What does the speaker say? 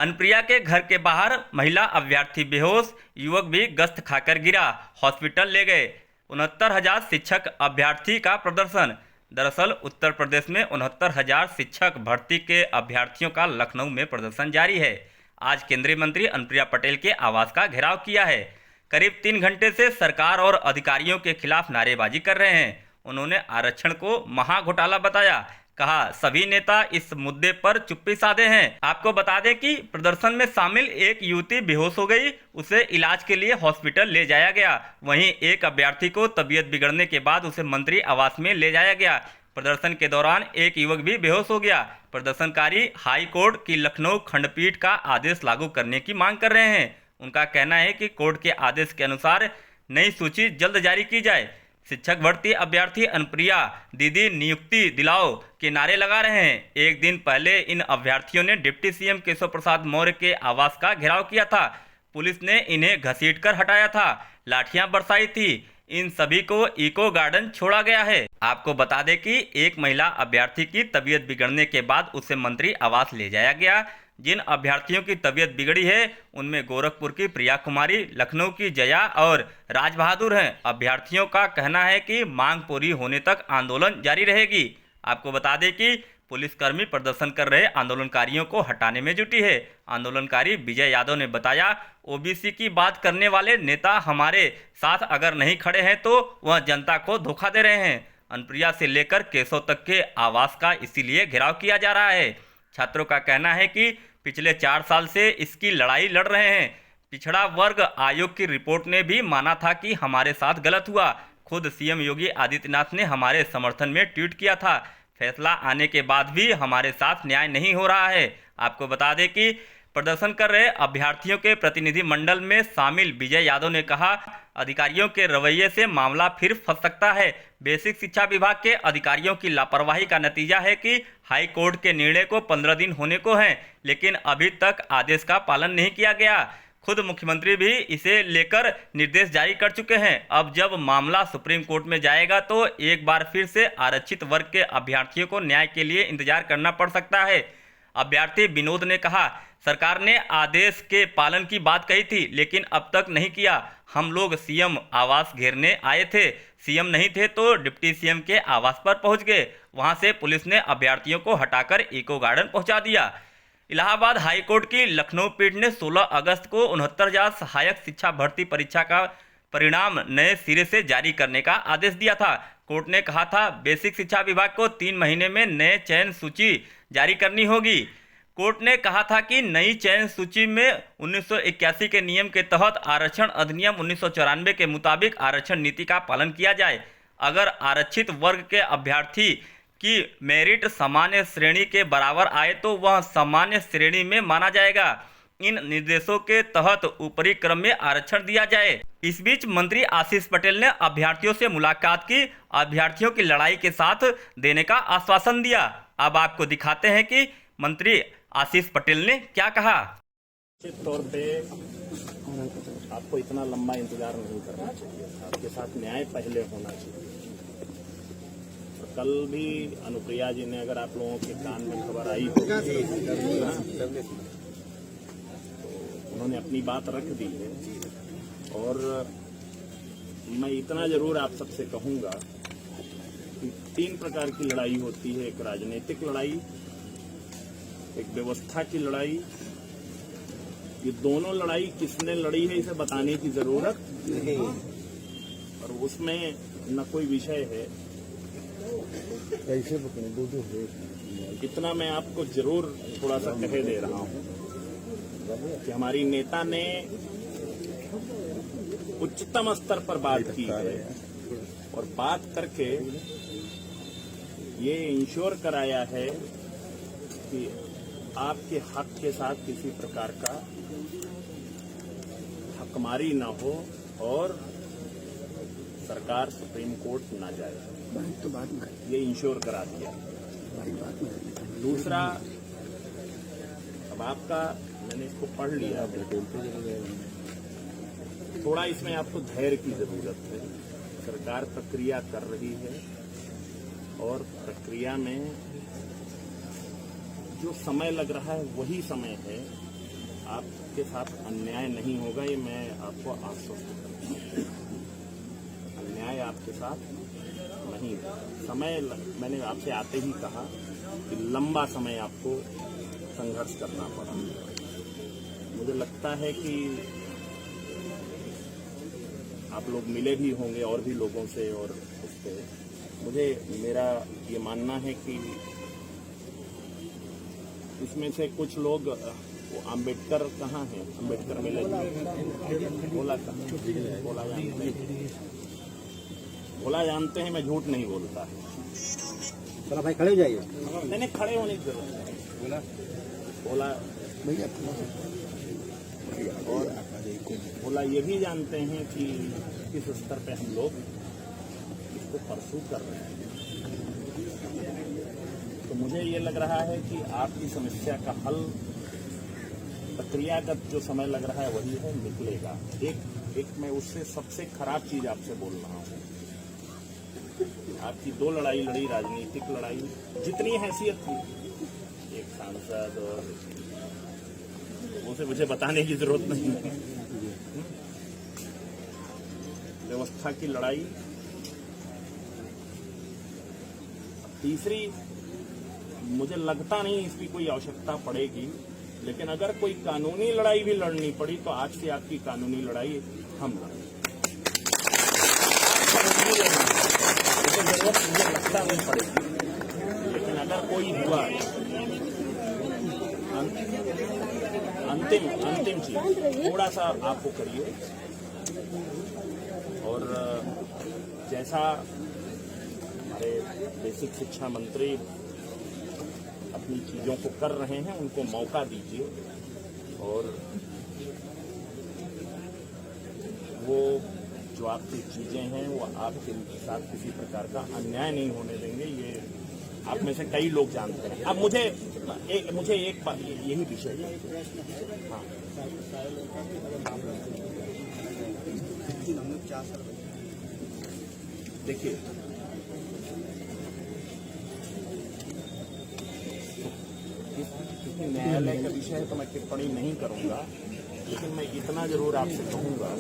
अनुप्रिया के घर के बाहर महिला अभ्यर्थी बेहोश, युवक भी गश्त खाकर गिरा, हॉस्पिटल ले गए। 69,000 शिक्षक अभ्यर्थी का प्रदर्शन। दरअसल उत्तर प्रदेश में 69,000 शिक्षक भर्ती के अभ्यर्थियों का लखनऊ में प्रदर्शन जारी है। आज केंद्रीय मंत्री अनुप्रिया पटेल के आवास का घेराव किया है। करीब 3 घंटे से सरकार और अधिकारियों के खिलाफ नारेबाजी कर रहे हैं। उन्होंने आरक्षण को महाघोटाला बताया। कहा, सभी नेता इस मुद्दे पर चुप्पी साधे हैं। आपको बता दें कि प्रदर्शन में शामिल एक युवती बेहोश हो गई, उसे इलाज के लिए हॉस्पिटल ले जाया गया। वहीं एक अभ्यर्थी को तबीयत बिगड़ने के बाद उसे मंत्री आवास में ले जाया गया। प्रदर्शन के दौरान एक युवक भी बेहोश हो गया। प्रदर्शनकारी हाई कोर्ट की लखनऊ खंडपीठ का आदेश लागू करने की मांग कर रहे हैं। उनका कहना है कि कोर्ट के आदेश के अनुसार नई सूची जल्द जारी की जाए। शिक्षक भर्ती अभ्यर्थी अनुप्रिया दीदी नियुक्ति दिलाओ के नारे लगा रहे हैं। एक दिन पहले इन अभ्यर्थियों ने डिप्टी सीएम केशव प्रसाद मौर्य के आवास का घेराव किया था। पुलिस ने इन्हें घसीटकर हटाया था, लाठियां बरसाई थी। इन सभी को इको गार्डन छोड़ा गया है। आपको बता दें कि एक महिला अभ्यर्थी की तबीयत बिगड़ने के बाद उसे मंत्री आवास ले जाया गया। जिन अभ्यर्थियों की तबीयत बिगड़ी है उनमें गोरखपुर की प्रिया कुमारी, लखनऊ की जया और राज बहादुर हैं। अभ्यर्थियों का कहना है कि मांग पूरी होने तक आंदोलन जारी रहेगी। आपको बता दें कि पुलिसकर्मी प्रदर्शन कर रहे आंदोलनकारियों को हटाने में जुटी है। आंदोलनकारी विजय यादव ने बताया, ओबीसी की बात करने वाले नेता हमारे साथ अगर नहीं खड़े हैं तो वह जनता को धोखा दे रहे हैं। अनुप्रिया से लेकर केशव तक के आवास का इसीलिए घेराव किया जा रहा है। छात्रों का कहना है कि पिछले 4 साल से इसकी लड़ाई लड़ रहे हैं। पिछड़ा वर्ग आयोग की रिपोर्ट ने भी माना था कि हमारे साथ गलत हुआ। खुद सीएम योगी आदित्यनाथ ने हमारे समर्थन में ट्वीट किया था। फैसला आने के बाद भी हमारे साथ न्याय नहीं हो रहा है। आपको बता दें कि प्रदर्शन कर रहे अभ्यर्थियों के प्रतिनिधि मंडल में शामिल विजय यादव ने कहा, अधिकारियों के रवैये से मामला फिर फंस सकता है। बेसिक शिक्षा विभाग के अधिकारियों की लापरवाही का नतीजा है कि हाई कोर्ट के निर्णय को 15 दिन होने को हैं, लेकिन अभी तक आदेश का पालन नहीं किया गया। खुद मुख्यमंत्री भी इसे लेकर निर्देश जारी कर चुके हैं। अब जब मामला सुप्रीम कोर्ट में जाएगा तो एक बार फिर से आरक्षित वर्ग के अभ्यर्थियों को न्याय के लिए इंतजार करना पड़ सकता है। अभ्यर्थी विनोद ने कहा, सरकार ने आदेश के पालन की बात कही थी, लेकिन अब तक नहीं किया। हम लोग सीएम आवास घेरने आए थे, सीएम नहीं थे तो डिप्टी सीएम के आवास पर पहुंच गए। वहां से पुलिस ने अभ्यर्थियों को हटाकर इको गार्डन पहुंचा दिया। इलाहाबाद हाई कोर्ट की लखनऊ पीठ ने 16 अगस्त को 69,000 सहायक शिक्षा भर्ती परीक्षा का परिणाम नए सिरे से जारी करने का आदेश दिया था। कोर्ट ने कहा था, बेसिक शिक्षा विभाग को 3 महीने में नए चयन सूची जारी करनी होगी। कोर्ट ने कहा था कि नई चयन सूची में 1981 के नियम के तहत आरक्षण अधिनियम 1994 के मुताबिक आरक्षण नीति का पालन किया जाए। अगर आरक्षित वर्ग के अभ्यर्थी की मेरिट सामान्य श्रेणी के बराबर आए तो वह सामान्य श्रेणी में माना जाएगा। इन निर्देशों के तहत ऊपरी क्रम में आरक्षण दिया जाए। इस बीच मंत्री आशीष पटेल ने अभ्यर्थियों से मुलाकात की, अभ्यर्थियों की लड़ाई के साथ देने का आश्वासन दिया। अब आपको दिखाते हैं कि मंत्री आशीष पटेल ने क्या कहा। निश्चित तौर पे आपको इतना लंबा इंतजार नहीं करना चाहिए, आपके साथ न्याय पहले होना चाहिए। और कल भी अनुप्रिया जी ने, अगर आप लोगों के कान में खबर आई तो उन्होंने अपनी बात रख दी है। और मैं इतना जरूर आप सबसे कहूंगा कि 3 प्रकार की लड़ाई होती है। एक राजनीतिक लड़ाई, एक व्यवस्था की लड़ाई। ये दोनों लड़ाई किसने लड़ी है इसे बताने की जरूरत नहीं, और उसमें न कोई विषय है। कैसे इतना मैं आपको जरूर थोड़ा सा कह दे रहा हूं कि हमारी नेता ने उच्चतम स्तर पर बात की है और बात करके ये इंश्योर कराया है कि आपके हक के साथ किसी प्रकार का हकमारी न हो और सरकार सुप्रीम कोर्ट न जाए। ये इंश्योर करा दिया। दूसरा, अब आपका, मैंने इसको पढ़ लिया, थोड़ा इसमें आपको धैर्य की जरूरत है। सरकार प्रक्रिया कर रही है और प्रक्रिया में जो समय लग रहा है वही समय है आपके साथ अन्याय नहीं होगा, ये मैं आपको आश्वस्त करता हूं। अन्याय आपके साथ नहीं होगा। मैंने आपसे आते ही कहा कि लंबा समय आपको संघर्ष करना पड़ा। मुझे लगता है कि आप लोग मिले भी होंगे और भी लोगों से, और उस पे मेरा ये मानना है कि इसमें से कुछ लोग, वो अम्बेडकर कहाँ हैं? अम्बेडकर मिले, बोला बोला जानते हैं, मैं झूठ नहीं बोलता। चलो भाई खड़े हो जाइए। नहीं खड़े होने की जरूरत नहीं। बोला और बोला ये भी जानते हैं कि किस स्तर पे हम लोग इसको परसू कर रहे हैं। तो मुझे ये लग रहा है कि आपकी समस्या का हल प्रक्रियागत जो समय लग रहा है वही है, निकलेगा। एक मैं उससे सबसे खराब चीज आपसे बोल रहा हूँ। आपकी 2 लड़ाई लड़ी, राजनीतिक लड़ाई, जितनी हैसियत थी एक सांसद, और उसे मुझे बताने की जरूरत नहीं है। व्यवस्था की लड़ाई, तीसरी मुझे लगता नहीं इसकी कोई आवश्यकता पड़ेगी, लेकिन अगर कोई कानूनी लड़ाई भी लड़नी पड़ी तो आज से आपकी कानूनी लड़ाई हम लड़ेंगे। जरूरत मुझे लगता नहीं पड़ेगी, लेकिन अगर कोई हुआ, अंतिम चीज थोड़ा सा आपको करिए। और जैसा हमारे बेसिक शिक्षा मंत्री अपनी चीजों को कर रहे हैं, उनको मौका दीजिए, और वो जो आपकी चीजें हैं वो आपके साथ किसी प्रकार का अन्याय नहीं होने देंगे। ये आप में से कई लोग जानते हैं। अब मुझे एक बात, यही विषय है। हाँ, देखिए, क्योंकि न्यायालय का विषय है तो मैं टिप्पणी नहीं करूंगा, लेकिन मैं इतना जरूर आपसे कहूंगा